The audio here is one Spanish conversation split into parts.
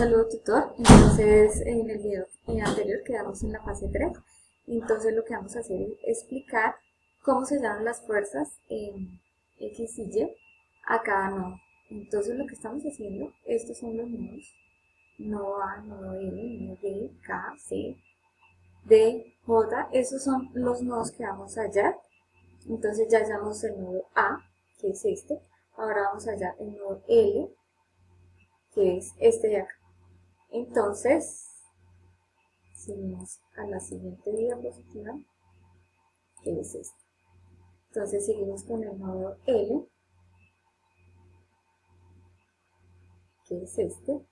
Saludo tutor. Entonces en el video anterior quedamos en la fase 3. Entonces lo que vamos a hacer es explicar cómo se llaman las fuerzas en X y Y a cada nodo. Entonces lo que estamos haciendo, estos son los nodos: nodo A, nodo L, nodo B, K, C, D, J. Esos son los nodos que vamos a hallar. Entonces ya hallamos el nodo A, que es este. Ahora vamos a hallar el nodo L, que es este de acá. Entonces, seguimos a la siguiente diapositiva, que es esta. Entonces seguimos con el nodo L, que es este.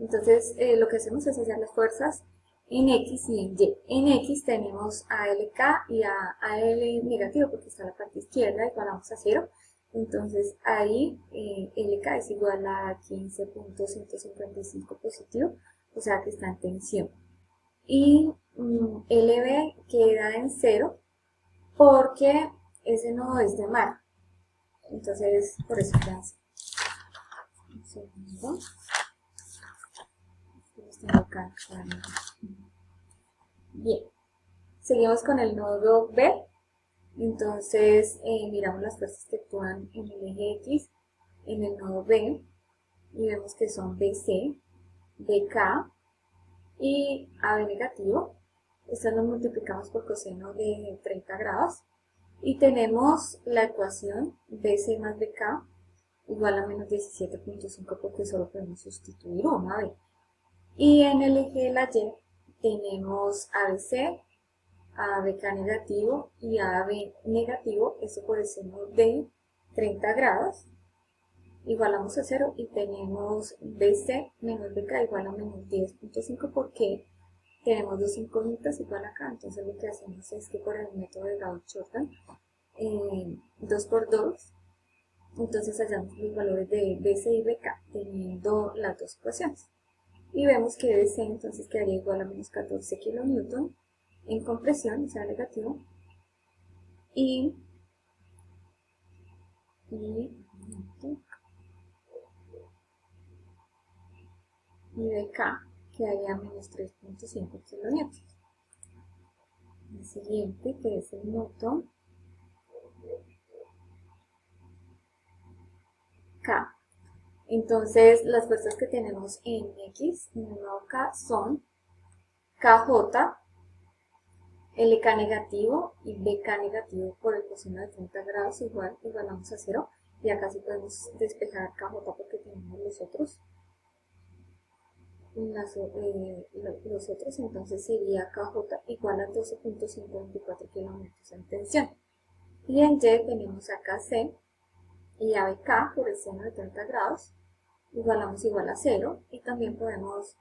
Entonces lo que hacemos es hallar las fuerzas en X y en Y. En X tenemos a LK y a AL negativo, porque está en la parte izquierda, igualamos a 0. Entonces ahí LK es igual a 15.155 positivo, o sea que está en tensión. Y LB queda en 0 porque ese nodo es de mar. Entonces por eso queda así. Un segundo. Los tengo acá. Bien. Seguimos con el nodo B. Entonces miramos las fuerzas que actúan en el eje X en el nodo B y vemos que son BC, BK y AB negativo. Estas las multiplicamos por coseno de 30 grados y tenemos la ecuación BC más BK igual a menos 17.5 porque solo podemos sustituir uno, a ver. Y en el eje de la Y tenemos ABC, ABK negativo y AB negativo, esto por el seno de 30 grados, igualamos a 0 y tenemos BC menos BK igual a menos 10.5 porque tenemos dos incógnitas igual acá. Entonces lo que hacemos es que por el método de Gauss-Jordan, 2 por 2, entonces hallamos los valores de BC y BK teniendo las dos ecuaciones. Y vemos que BC entonces quedaría igual a menos 14 kN en compresión, o sea negativo, y BK quedaría a menos 3.5 kN. El siguiente, que es el newton K. Entonces las fuerzas que tenemos en X, en el nodo K, son KJ, LK negativo y BK negativo por el coseno de 30 grados igualamos a 0. Y acá sí podemos despejar KJ porque tenemos los otros. Los otros, entonces sería KJ igual a 12.524 kN en tensión. Y en Y tenemos a KC y a BK por el seno de 30 grados, igualamos igual a 0. Y también podemos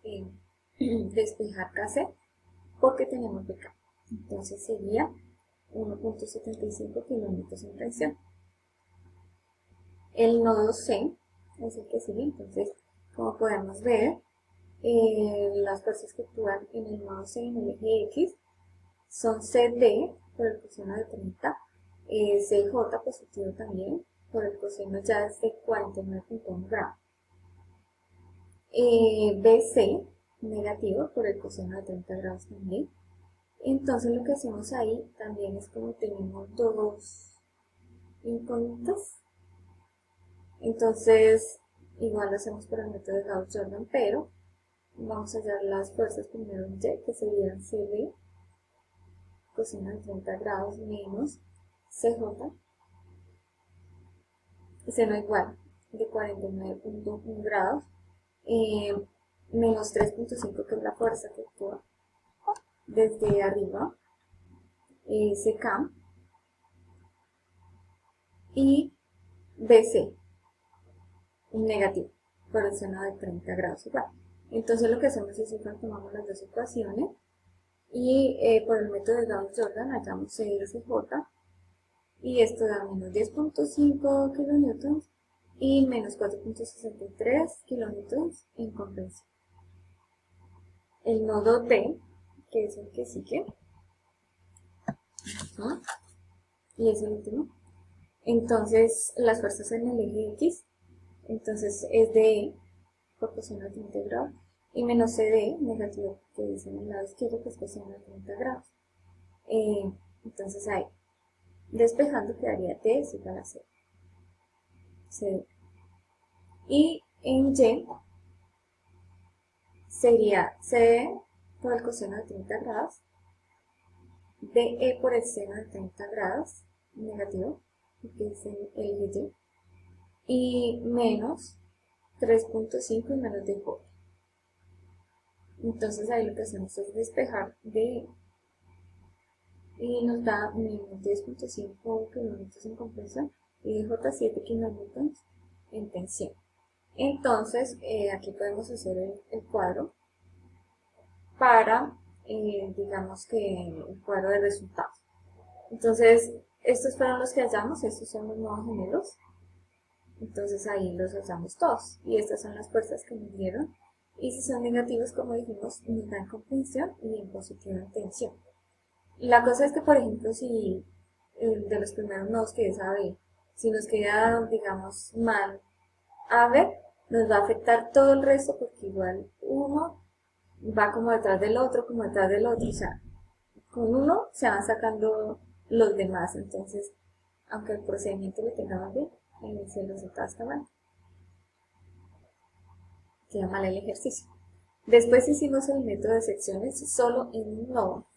despejar KC porque tenemos BK. Entonces sería 1.75 kN en tensión. El nodo C es el que sigue. Entonces, como podemos ver, las fuerzas que actúan en el nodo C en el eje X son CD por el coseno de 30, CJ positivo también por el coseno ya es de 49.1 gramos, BC negativo por el coseno de 30 grados también. Entonces lo que hacemos ahí también es como tenemos dos incógnitas, entonces igual lo hacemos por el método de Gauss-Jordan, pero vamos a hallar las fuerzas primero en Y, que serían CB, coseno de 30 grados menos CJ, seno igual de 49.1 grados, menos 3.5 que es la fuerza que actúa desde arriba, CK, y BC, negativo, por el seno de 30 grados igual. Entonces lo que hacemos es que tomamos las dos ecuaciones y por el método de Gauss-Jordan hallamos CSJ y esto da menos 10.5 kN y menos 4.63 kN en comprensión. El nodo D, que es el que sigue, y es el último, entonces las fuerzas en el eje X, entonces es de por coseno de 30 grados, y menos CD, negativo, que dice en el lado izquierdo que es coseno de 30 grados. Entonces ahí, despejando quedaría T es igual a 0. CD. Y en Y sería CD por el coseno de 30 grados, DE por el seno de 30 grados, negativo, que es el eje Y, menos 3.5 y menos de J. Entonces ahí lo que hacemos es despejar de y nos da menos 10.5 kilómetros en compresión y de J 7 kilómetros en tensión. Entonces aquí podemos hacer el cuadro para, digamos que el cuadro de resultados. Entonces, estos fueron los que hallamos, estos son los nuevos gemelos. Entonces ahí los hallamos todos. Y estas son las fuerzas que nos dieron. Y si son negativos, como dijimos, nos dan comprensión y en positivo en tensión. La cosa es que, por ejemplo, si de los primeros nodos que es AB, si nos queda, digamos, mal AB, nos va a afectar todo el resto porque igual uno va como detrás del otro, como detrás del otro. O sea, con uno se van sacando los demás. Entonces, aunque el procedimiento lo tengamos bien, se los está mal. Queda mal el ejercicio. Después hicimos el método de secciones solo en un nodo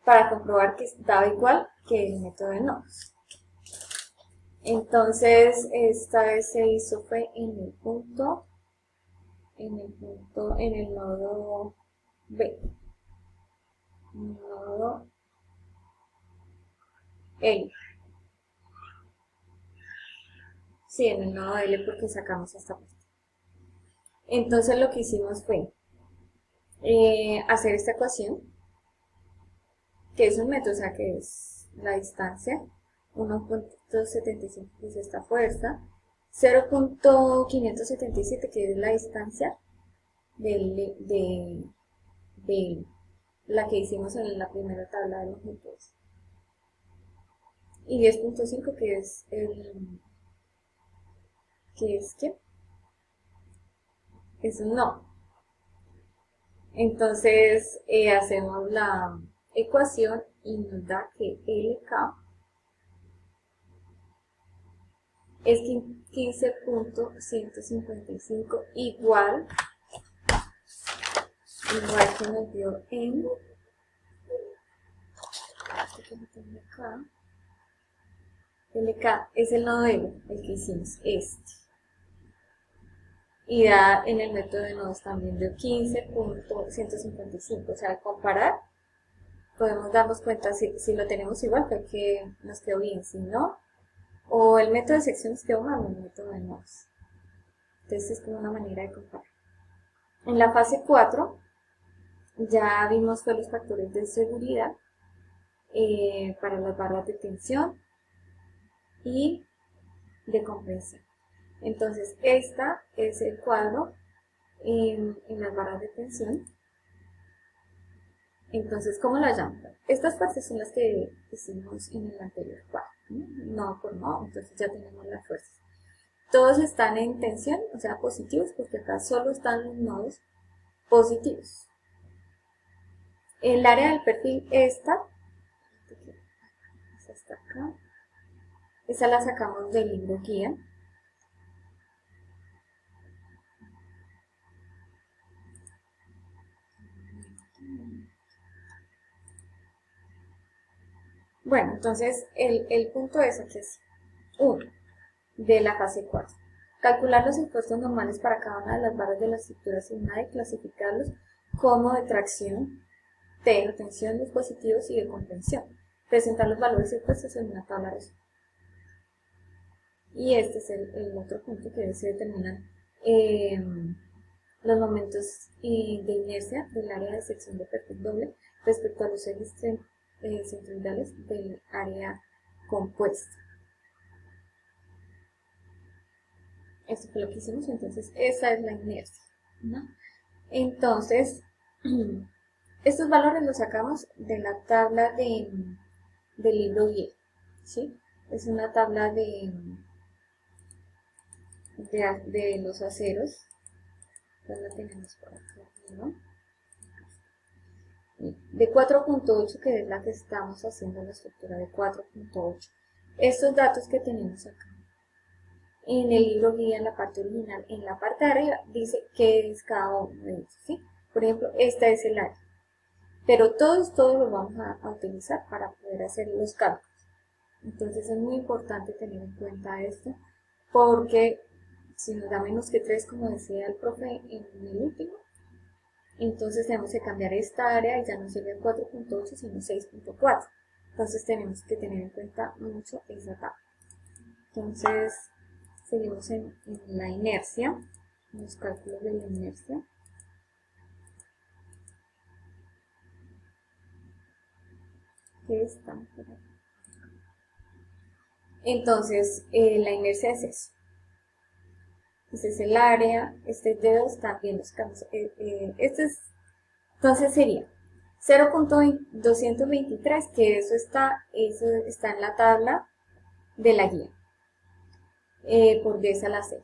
para comprobar que estaba igual que el método de nodos. Entonces, esta vez se hizo fue en el nodo B. Nodo L. Sí, en el nodo L porque sacamos esta parte. Entonces lo que hicimos fue hacer esta ecuación, que es un metro, o sea que es la distancia, 1.75 que es esta fuerza, 0.577 que es la distancia de la que hicimos en la primera tabla de longitudes, y 10.5 que es ¿qué? Es un no. Entonces hacemos la ecuación y nos da que LK es 15.155 igual que nos dio en LK es el nodo L, el que hicimos, este. Y da en el método de nodos también de 15.155. O sea, al comparar, podemos darnos cuenta si lo tenemos igual, que nos quedó bien, si no, o el método de secciones quedó mal, o el método de nodos. Entonces es como una manera de comparar. En la fase 4, ya vimos los factores de seguridad para las barras de tensión y de comprensión. Entonces, esta es el cuadro en las barras de tensión. Entonces, ¿cómo la llamo? Estas partes son las que hicimos en el anterior cuadro, no por no, entonces ya tenemos las fuerzas. Todos están en tensión, o sea, positivos, porque acá solo están los nodos positivos. El área del perfil esta acá, esa la sacamos del libro guía. Bueno, entonces el punto es aquí es 1 de la fase 4. Calcular los esfuerzos normales para cada una de las barras de la estructura asignada y clasificarlos como de tracción, de tensión, dispositivos y de contención. Presentar los valores de esfuerzos en una tabla de resultados. Y este es el otro punto que se determinan los momentos de inercia del área de sección de perfil doble respecto a los ejes centroidales del área compuesta. Esto fue lo que hicimos, entonces esa es la inercia, ¿no? Entonces, estos valores los sacamos de la tabla del libro 10, ¿sí? Es una tabla de de los aceros. Pues la tenemos por acá, ¿no? De 4.8, que es la que estamos haciendo la estructura de 4.8. Estos datos que tenemos acá en el libro guía, en la parte original, en la parte de arriba, dice qué es cada uno de ellos, ¿sí? Por ejemplo, esta es el área. Pero todos los vamos a utilizar para poder hacer los cálculos. Entonces es muy importante tener en cuenta esto, porque si nos da menos que 3, como decía el profe en el último, entonces tenemos que cambiar esta área y ya no sería 4.8 sino 6.4. Entonces tenemos que tener en cuenta mucho esa tabla. Entonces seguimos en la inercia, en los cálculos de la inercia. Que están por aquí. Entonces la inercia es eso. Este es el área, este dedos también los cambios. Entonces sería 0.223, que eso está en la tabla de la guía, por 10 a la 6.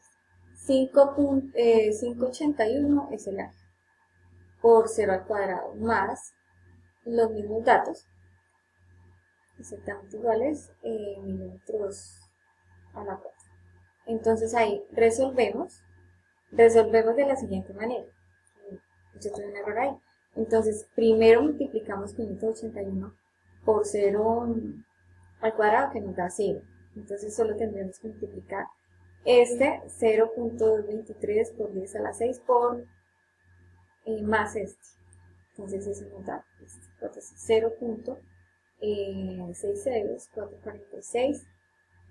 5.81 es el área, por 0 al cuadrado, más los mismos datos, exactamente iguales, milímetros a la 4. Entonces ahí resolvemos de la siguiente manera. Yo tengo un error ahí. Entonces, primero multiplicamos 581 por 0 al cuadrado, que nos da 0. Entonces, solo tendremos que multiplicar este 0.23 por 10 a la 6 por más este. Entonces, eso nos da 0.60446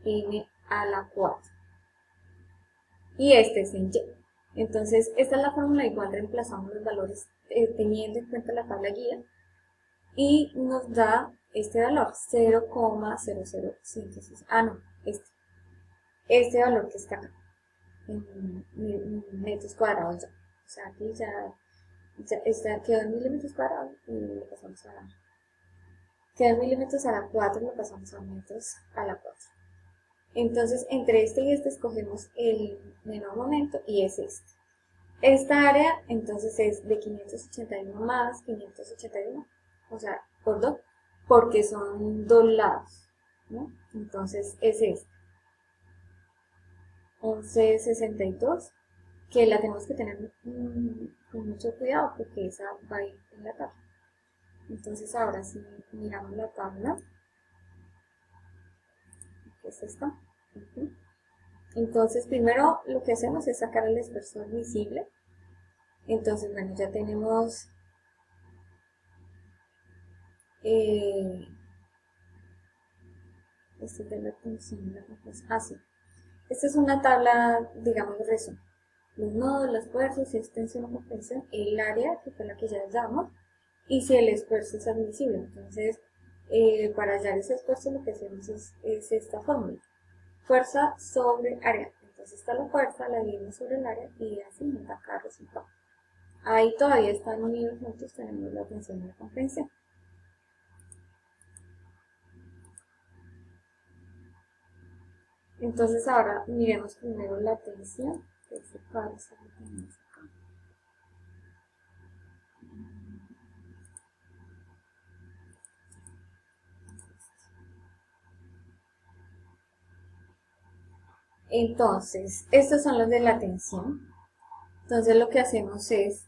n a la 4. Y este es en y. Entonces, esta es la fórmula, igual reemplazamos los valores teniendo en cuenta la tabla guía y nos da este valor, 0,0056. No, este valor que está acá, en metros cuadrados ya. O sea, aquí ya quedó en milímetros cuadrados y lo pasamos quedó en milímetros a la 4 y lo pasamos a metros a la 4. Entonces, entre este y este escogemos el menor momento y es este. Esta área, entonces, es de 581 más 581, o sea, por 2, porque son dos lados, ¿no? Entonces, es este. 1162, que la tenemos que tener con mucho cuidado, porque esa va a ir en la tabla. Entonces, ahora si miramos la tabla, que es esta. Entonces, primero lo que hacemos es sacar el espesor visible. Entonces, bueno, ya tenemos esto de la tensión, sí. Esta es una tabla, digamos, de resumen. Los nodos, las fuerzas, si es tensión o compresión, el área, que fue la que ya damos, y si el esfuerzo es admisible. Entonces, para hallar ese esfuerzo lo que hacemos es esta fórmula. Fuerza sobre área. Entonces está la fuerza, la dividimos sobre el área y así nos da cada resultado. Ahí todavía están unidos juntos, tenemos la tensión y la comprensión. Entonces ahora miremos primero la tensión. Entonces, estos son los de la tensión. Entonces lo que hacemos es,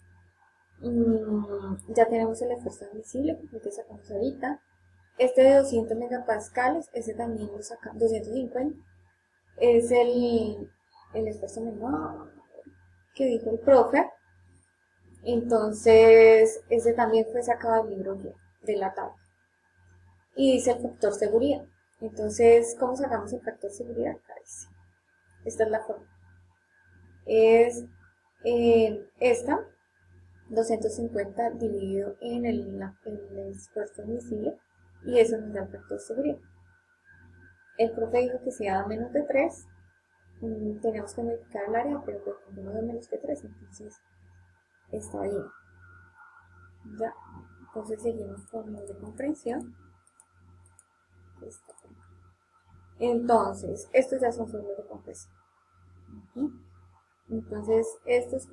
ya tenemos el esfuerzo admisible, que sacamos ahorita. Este de 200 megapascales, ese también lo sacamos, 250. Es el esfuerzo menor que dijo el profe. Entonces, ese también fue sacado del libro de la tabla. Y dice el factor seguridad. Entonces, ¿cómo sacamos el factor seguridad? Esta es la forma. Es esta, 250 dividido en el esfuerzo admisible, y eso nos da el factor seguridad. El profe dijo que si da menos de 3, tenemos que modificar el área, pero pues ninguno da menos que 3, entonces está bien. Ya, entonces seguimos con los de comprensión. Entonces, estos ya son solo de compresión. Entonces, esto es